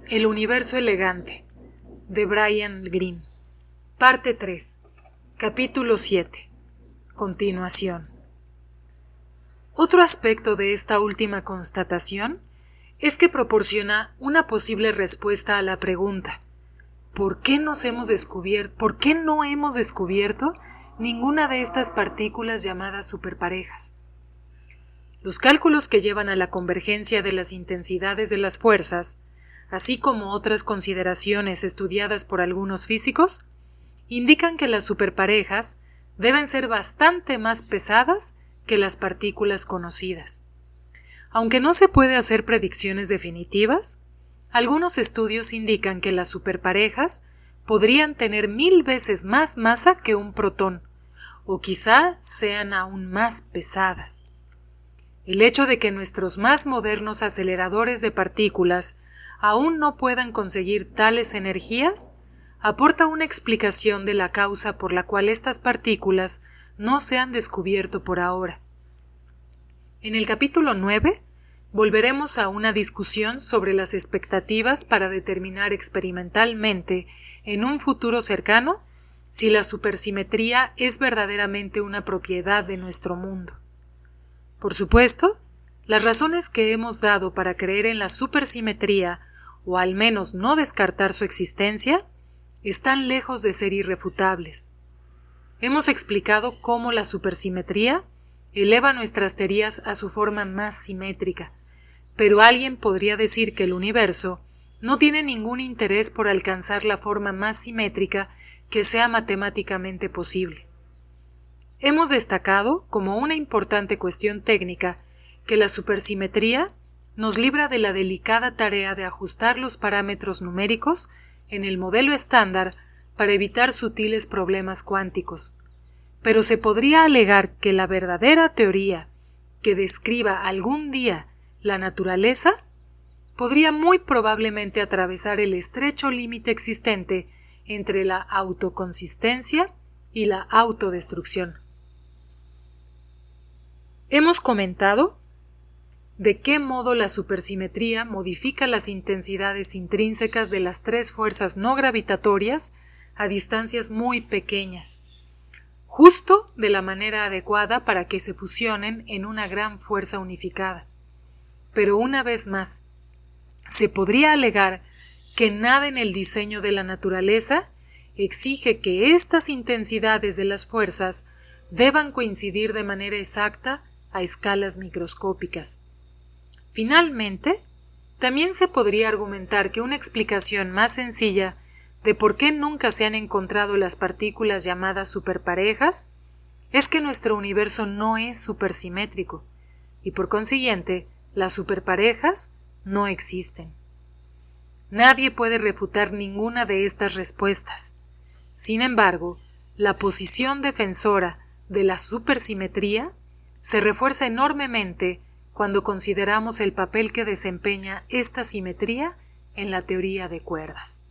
El universo elegante, de Brian Greene. Parte 3. Capítulo 7. Continuación. Otro aspecto de esta última constatación es que proporciona una posible respuesta a la pregunta: ¿por qué no hemos descubierto ninguna de estas partículas llamadas superparejas? Los cálculos que llevan a la convergencia de las intensidades de las fuerzas, así como otras consideraciones estudiadas por algunos físicos, indican que las superparejas deben ser bastante más pesadas que las partículas conocidas. Aunque no se puede hacer predicciones definitivas, algunos estudios indican que las superparejas podrían tener 1000 veces más masa que un protón, o quizá sean aún más pesadas. El hecho de que nuestros más modernos aceleradores de partículas aún no puedan conseguir tales energías aporta una explicación de la causa por la cual estas partículas no se han descubierto por ahora. En el capítulo 9 volveremos a una discusión sobre las expectativas para determinar experimentalmente en un futuro cercano si la supersimetría es verdaderamente una propiedad de nuestro mundo. Por supuesto, las razones que hemos dado para creer en la supersimetría, o al menos no descartar su existencia, están lejos de ser irrefutables. Hemos explicado cómo la supersimetría eleva nuestras teorías a su forma más simétrica, pero alguien podría decir que el universo no tiene ningún interés por alcanzar la forma más simétrica que sea matemáticamente posible. Hemos destacado como una importante cuestión técnica que la supersimetría nos libra de la delicada tarea de ajustar los parámetros numéricos en el modelo estándar para evitar sutiles problemas cuánticos. Pero se podría alegar que la verdadera teoría que describa algún día la naturaleza podría muy probablemente atravesar el estrecho límite existente entre la autoconsistencia y la autodestrucción. Hemos comentado de qué modo la supersimetría modifica las intensidades intrínsecas de las tres fuerzas no gravitatorias a distancias muy pequeñas, justo de la manera adecuada para que se fusionen en una gran fuerza unificada. Pero una vez más, se podría alegar que nada en el diseño de la naturaleza exige que estas intensidades de las fuerzas deban coincidir de manera exacta a escalas microscópicas. Finalmente, también se podría argumentar que una explicación más sencilla de por qué nunca se han encontrado las partículas llamadas superparejas es que nuestro universo no es supersimétrico y por consiguiente las superparejas no existen. Nadie puede refutar ninguna de estas respuestas. Sin embargo, la posición defensora de la supersimetría se refuerza enormemente cuando consideramos el papel que desempeña esta simetría en la teoría de cuerdas.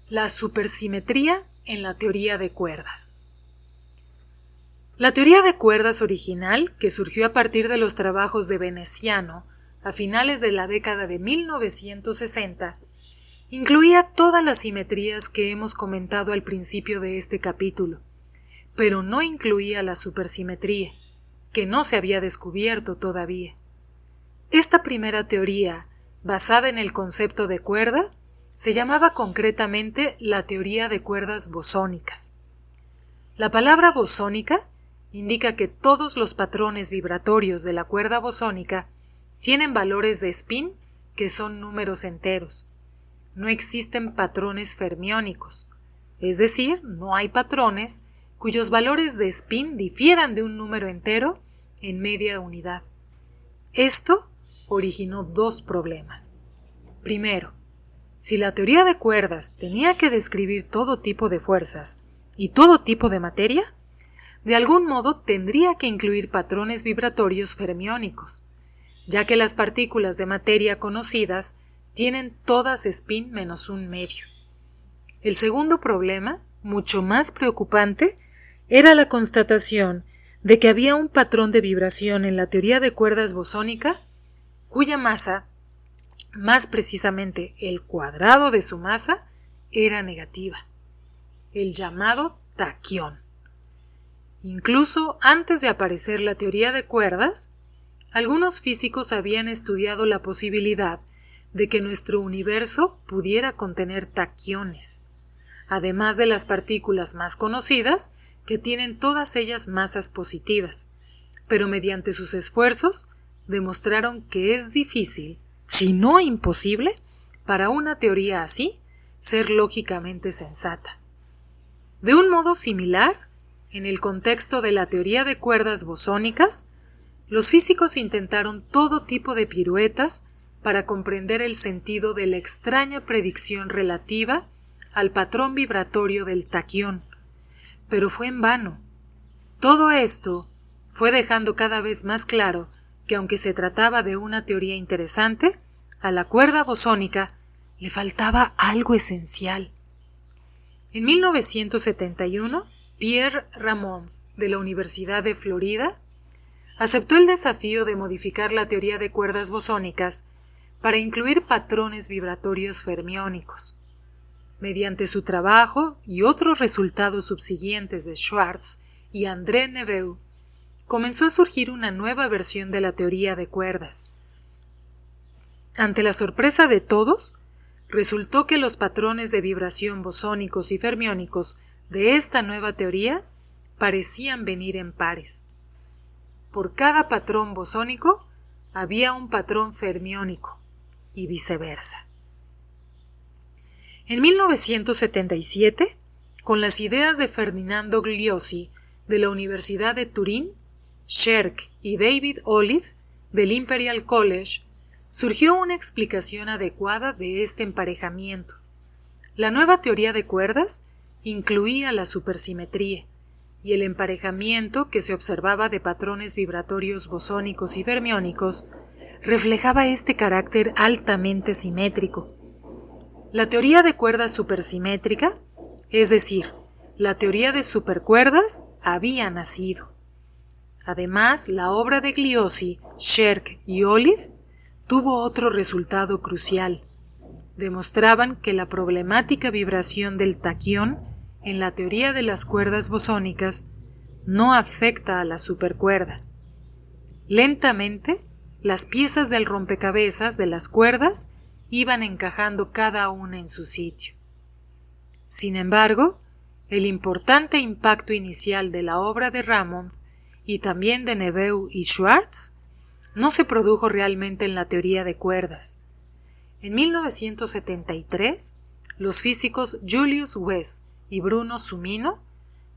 La supersimetría en la teoría de cuerdas. La teoría de cuerdas original, que surgió a partir de los trabajos de Veneziano a finales de la década de 1960, incluía todas las simetrías que hemos comentado al principio de este capítulo, pero no incluía la supersimetría, que no se había descubierto todavía. Esta primera teoría, basada en el concepto de cuerda, se llamaba concretamente la teoría de cuerdas bosónicas. La palabra bosónica indica que todos los patrones vibratorios de la cuerda bosónica tienen valores de spin que son números enteros. No existen patrones fermiónicos, es decir, no hay patrones cuyos valores de spin difieran de un número entero en media unidad. Esto originó dos problemas. Primero, si la teoría de cuerdas tenía que describir todo tipo de fuerzas y todo tipo de materia, de algún modo tendría que incluir patrones vibratorios fermiónicos, ya que las partículas de materia conocidas tienen todas spin menos un medio. El segundo problema, mucho más preocupante, era la constatación de que había un patrón de vibración en la teoría de cuerdas bosónica cuya masa más precisamente el cuadrado de su masa, era negativa, el llamado taquión. Incluso antes de aparecer la teoría de cuerdas, algunos físicos habían estudiado la posibilidad de que nuestro universo pudiera contener taquiones, además de las partículas más conocidas, que tienen todas ellas masas positivas, pero mediante sus esfuerzos demostraron que es difícil, si no imposible, para una teoría así ser lógicamente sensata. De un modo similar, en el contexto de la teoría de cuerdas bosónicas, los físicos intentaron todo tipo de piruetas para comprender el sentido de la extraña predicción relativa al patrón vibratorio del taquión, pero fue en vano. Todo esto fue dejando cada vez más claro que aunque se trataba de una teoría interesante, a la cuerda bosónica le faltaba algo esencial. En 1971, Pierre Ramond, de la Universidad de Florida, aceptó el desafío de modificar la teoría de cuerdas bosónicas para incluir patrones vibratorios fermiónicos. Mediante su trabajo y otros resultados subsiguientes de Schwartz y André Neveu, comenzó a surgir una nueva versión de la teoría de cuerdas. Ante la sorpresa de todos, resultó que los patrones de vibración bosónicos y fermiónicos de esta nueva teoría parecían venir en pares. Por cada patrón bosónico había un patrón fermiónico y viceversa. En 1977, con las ideas de Ferdinando Gliosi de la Universidad de Turín, Scherk y David Olive del Imperial College, surgió una explicación adecuada de este emparejamiento. La nueva teoría de cuerdas incluía la supersimetría, y el emparejamiento que se observaba de patrones vibratorios bosónicos y fermiónicos reflejaba este carácter altamente simétrico. La teoría de cuerdas supersimétrica, es decir, la teoría de supercuerdas, había nacido. Además, la obra de Gliosi, Scherk y Olive tuvo otro resultado crucial. Demostraban que la problemática vibración del taquión en la teoría de las cuerdas bosónicas no afecta a la supercuerda. Lentamente, las piezas del rompecabezas de las cuerdas iban encajando cada una en su sitio. Sin embargo, el importante impacto inicial de la obra de Ramond y también de Neveu y Schwartz no se produjo realmente en la teoría de cuerdas. En 1973, los físicos Julius Wess y Bruno Sumino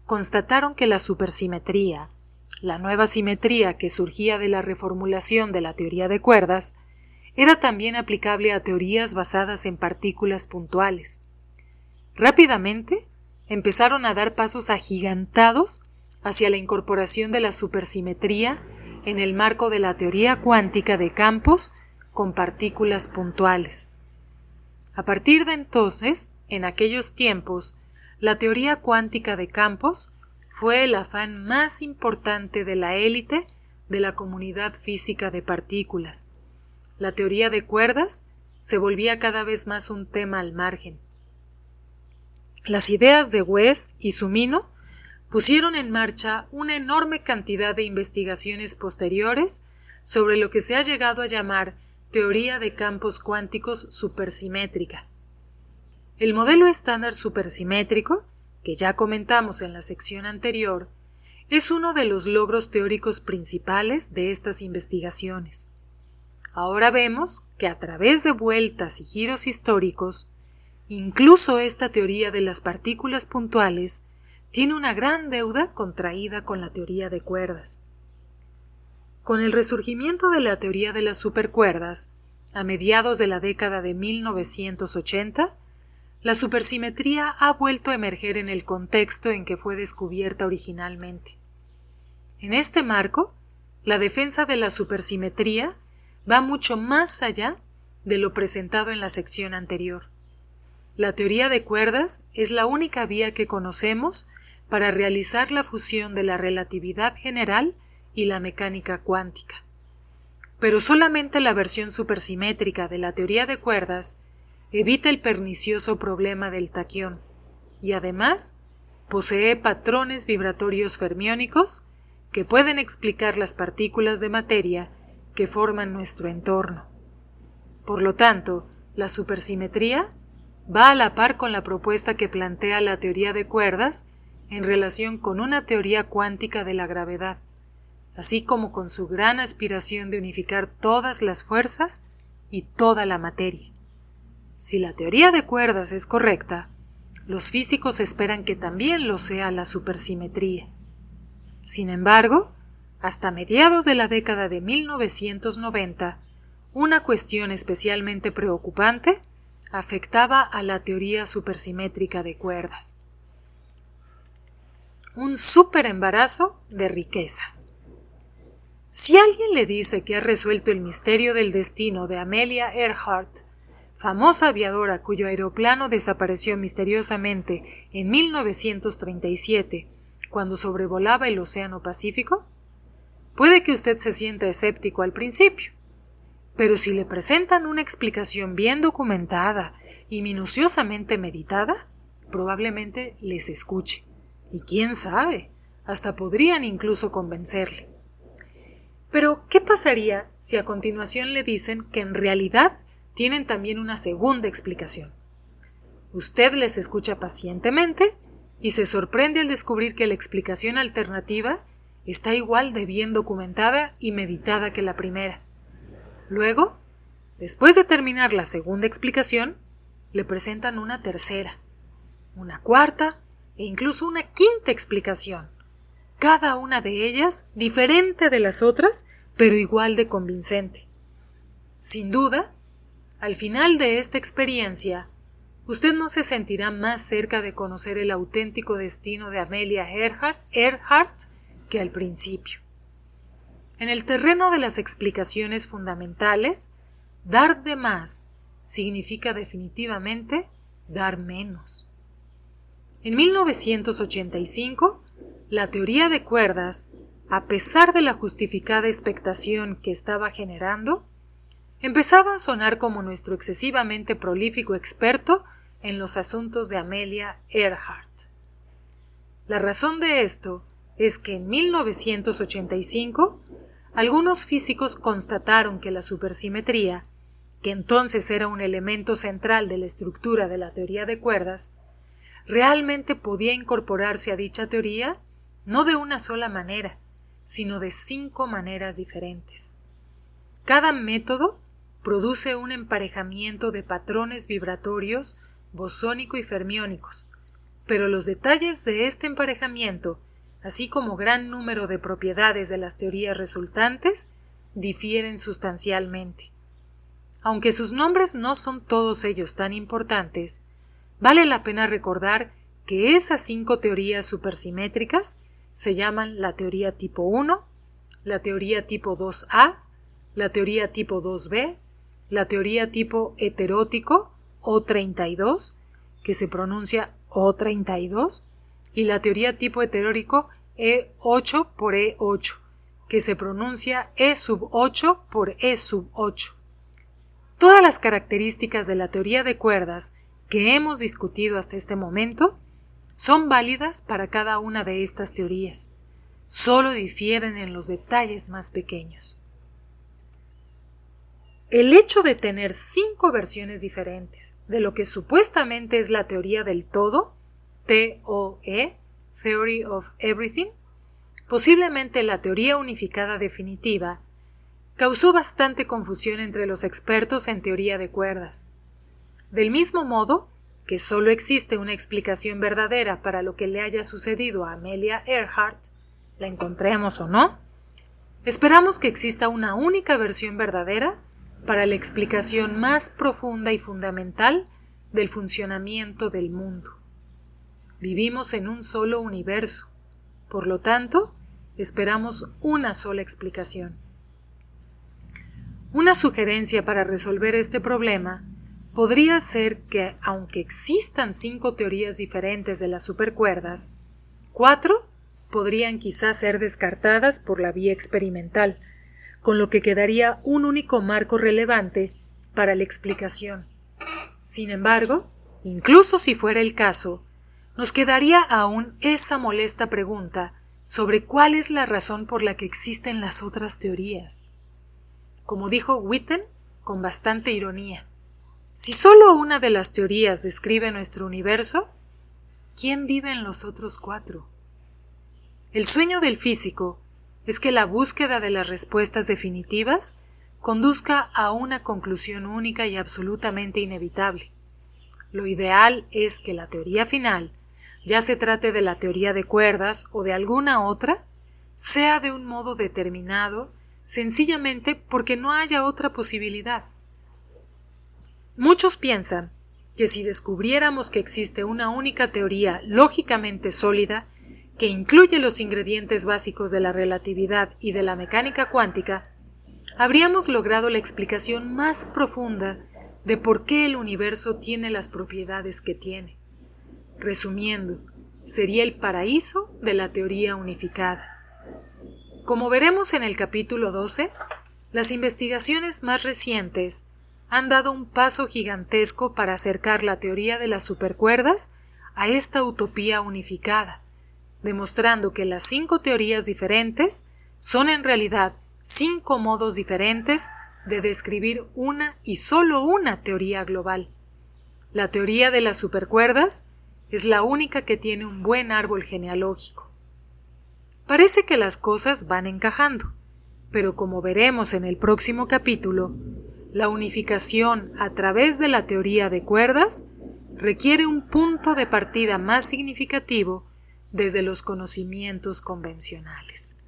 constataron que la supersimetría, la nueva simetría que surgía de la reformulación de la teoría de cuerdas, era también aplicable a teorías basadas en partículas puntuales. Rápidamente empezaron a dar pasos agigantados hacia la incorporación de la supersimetría en el marco de la teoría cuántica de campos con partículas puntuales. A partir de entonces, en aquellos tiempos, la teoría cuántica de campos fue el afán más importante de la élite de la comunidad física de partículas. La teoría de cuerdas se volvía cada vez más un tema al margen. Las ideas de Wess y Sumino pusieron en marcha una enorme cantidad de investigaciones posteriores sobre lo que se ha llegado a llamar teoría de campos cuánticos supersimétrica. El modelo estándar supersimétrico, que ya comentamos en la sección anterior, es uno de los logros teóricos principales de estas investigaciones. Ahora vemos que a través de vueltas y giros históricos, incluso esta teoría de las partículas puntuales tiene una gran deuda contraída con la teoría de cuerdas. Con el resurgimiento de la teoría de las supercuerdas, a mediados de la década de 1980, la supersimetría ha vuelto a emerger en el contexto en que fue descubierta originalmente. En este marco, la defensa de la supersimetría va mucho más allá de lo presentado en la sección anterior. La teoría de cuerdas es la única vía que conocemos para realizar la fusión de la relatividad general y la mecánica cuántica. pero solamente la versión supersimétrica de la teoría de cuerdas evita el pernicioso problema del taquión y además posee patrones vibratorios fermiónicos que pueden explicar las partículas de materia que forman nuestro entorno. Por lo tanto, la supersimetría va a la par con la propuesta que plantea la teoría de cuerdas en relación con una teoría cuántica de la gravedad, así como con su gran aspiración de unificar todas las fuerzas y toda la materia. Si la teoría de cuerdas es correcta, los físicos esperan que también lo sea la supersimetría. Sin embargo, hasta mediados de la década de 1990, una cuestión especialmente preocupante afectaba a la teoría supersimétrica de cuerdas. Un superembarazo de riquezas. Si alguien le dice que ha resuelto el misterio del destino de Amelia Earhart, famosa aviadora cuyo aeroplano desapareció misteriosamente en 1937 cuando sobrevolaba el Océano Pacífico, puede que usted se sienta escéptico al principio. Pero si le presentan una explicación bien documentada y minuciosamente meditada, probablemente les escuche. Y quién sabe, hasta podrían incluso convencerle. Pero, ¿qué pasaría si a continuación le dicen que en realidad tienen también una segunda explicación? Usted les escucha pacientemente y se sorprende al descubrir que la explicación alternativa está igual de bien documentada y meditada que la primera. Luego, después de terminar la segunda explicación, le presentan una tercera, una cuarta e incluso una quinta explicación, cada una de ellas diferente de las otras, pero igual de convincente. Sin duda, al final de esta experiencia, usted no se sentirá más cerca de conocer el auténtico destino de Amelia Earhart que al principio. En el terreno de las explicaciones fundamentales, dar de más significa definitivamente dar menos. En 1985, la teoría de cuerdas, a pesar de la justificada expectación que estaba generando, empezaba a sonar como nuestro excesivamente prolífico experto en los asuntos de Amelia Earhart. La razón de esto es que en 1985 algunos físicos constataron que la supersimetría, que entonces era un elemento central de la estructura de la teoría de cuerdas, realmente podía incorporarse a dicha teoría no de una sola manera, sino de 5 maneras diferentes. Cada método produce un emparejamiento de patrones vibratorios bosónico y fermiónicos, pero los detalles de este emparejamiento, así como gran número de propiedades de las teorías resultantes, difieren sustancialmente. Aunque sus nombres no son todos ellos tan importantes, vale la pena recordar que esas 5 teorías supersimétricas se llaman la teoría tipo 1, la teoría tipo 2A, la teoría tipo 2B, la teoría tipo heterótico O32, que se pronuncia O32, y la teoría tipo heterótico E8 por E8, que se pronuncia E sub 8 por E sub 8. Todas las características de la teoría de cuerdas que hemos discutido hasta este momento son válidas para cada una de estas teorías, solo difieren en los detalles más pequeños. El hecho de tener 5 versiones diferentes de lo que supuestamente es la teoría del todo, TOE, Theory of Everything, posiblemente la teoría unificada definitiva, causó bastante confusión entre los expertos en teoría de cuerdas. Del mismo modo que solo existe una explicación verdadera para lo que le haya sucedido a Amelia Earhart, la encontremos o no, esperamos que exista una única versión verdadera para la explicación más profunda y fundamental del funcionamiento del mundo. Vivimos en un solo universo, por lo tanto, esperamos una sola explicación. Una sugerencia para resolver este problema podría ser que, aunque existan 5 teorías diferentes de las supercuerdas, 4 podrían quizás ser descartadas por la vía experimental, con lo que quedaría un único marco relevante para la explicación. Sin embargo, incluso si fuera el caso, nos quedaría aún esa molesta pregunta sobre cuál es la razón por la que existen las otras teorías. Como dijo Witten con bastante ironía, si solo una de las teorías describe nuestro universo, ¿quién vive en los otros 4? El sueño del físico es que la búsqueda de las respuestas definitivas conduzca a una conclusión única y absolutamente inevitable. Lo ideal es que la teoría final, ya se trate de la teoría de cuerdas o de alguna otra, sea de un modo determinado, sencillamente porque no haya otra posibilidad. Muchos piensan que si descubriéramos que existe una única teoría lógicamente sólida, que incluye los ingredientes básicos de la relatividad y de la mecánica cuántica, habríamos logrado la explicación más profunda de por qué el universo tiene las propiedades que tiene. Resumiendo, sería el paraíso de la teoría unificada. Como veremos en el capítulo 12, las investigaciones más recientes han dado un paso gigantesco para acercar la teoría de las supercuerdas a esta utopía unificada, demostrando que las 5 teorías diferentes son en realidad 5 modos diferentes de describir una y solo una teoría global. La teoría de las supercuerdas es la única que tiene un buen árbol genealógico. Parece que las cosas van encajando, pero como veremos en el próximo capítulo, la unificación a través de la teoría de cuerdas requiere un punto de partida más significativo desde los conocimientos convencionales.